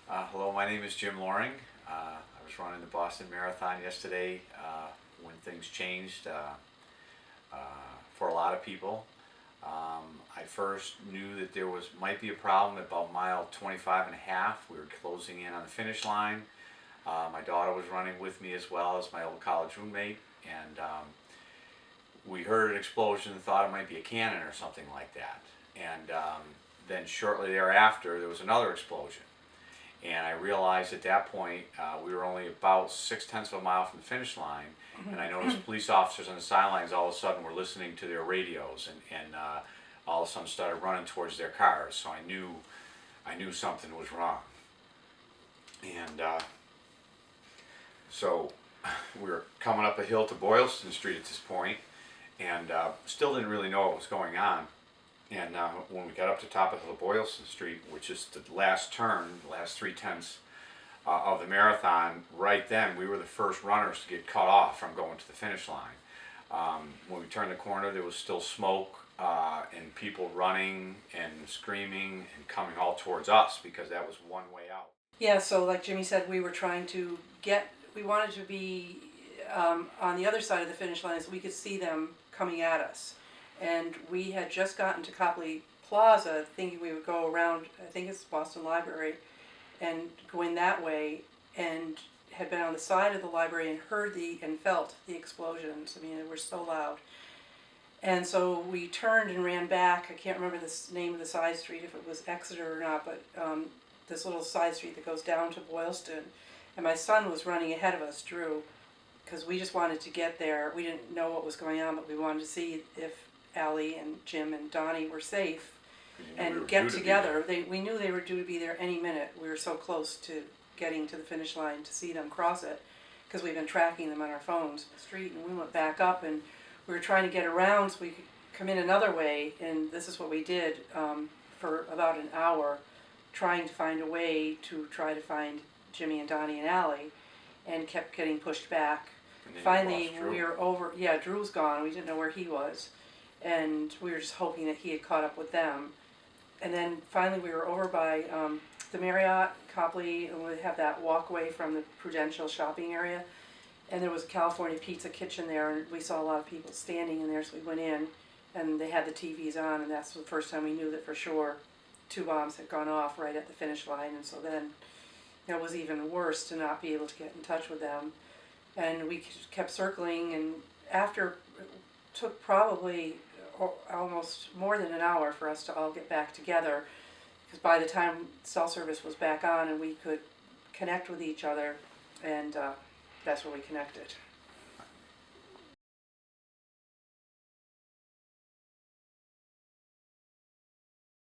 Hello, my name is Jim Loring. I was running the Boston Marathon yesterday when things changed uh, for a lot of people. I first knew that there might be a problem at about mile 25 and a half. We were closing in on the finish line. My daughter was running with me as well as my old college roommate, and we heard an explosion and thought it might be a cannon or something like that. And then shortly thereafter, there was another explosion. And I realized at that point we were only about 6/10 of a mile from the finish line, and I noticed police officers on the sidelines all of a sudden were listening to their radios, and all of a sudden started running towards their cars. So I knew something was wrong. And so we were coming up a hill to Boylston Street at this point, and still didn't really know what was going on. And when we got up to top of the Boylston Street, which is the last turn, the last 3/10 of the marathon, right then we were the first runners to get cut off from going to the finish line. When we turned the corner, there was still smoke and people running and screaming and coming all towards us because that was one way out. Yeah, so like Jimmy said, we wanted to be on the other side of the finish line so we could see them coming at us. And we had just gotten to Copley Plaza thinking we would go around, I think it's Boston Library, and go in that way, and had been on the side of the library and and felt the explosions. I mean, they were so loud. And so we turned and ran back. I can't remember the name of the side street, if it was Exeter or not, but this little side street that goes down to Boylston. And my son was running ahead of us, Drew, because we just wanted to get there. We didn't know what was going on, but we wanted to see if Allie and Jim and Donnie were safe and get together. We knew they were due to be there any minute. We were so close to getting to the finish line to see them cross it because we've been tracking them on our phones on the street. And we went back up and we were trying to get around so we could come in another way. And this is what we did for about an hour, trying to find a way to try to find Jimmy and Donnie and Allie, and kept getting pushed back. Finally, we were over. Yeah, Drew was gone. We didn't know where he was. And we were just hoping that he had caught up with them. And then finally we were over by the Marriott, Copley, and we have that walkway from the Prudential shopping area. And there was a California Pizza kitchen there, and we saw a lot of people standing in there, so we went in, and they had the TVs on, and that's the first time we knew that for sure 2 bombs had gone off right at the finish line. And so then it was even worse to not be able to get in touch with them. And we kept circling, and after it took probably almost more than an hour for us to all get back together, because by the time cell service was back on and we could connect with each other, and that's where we connected.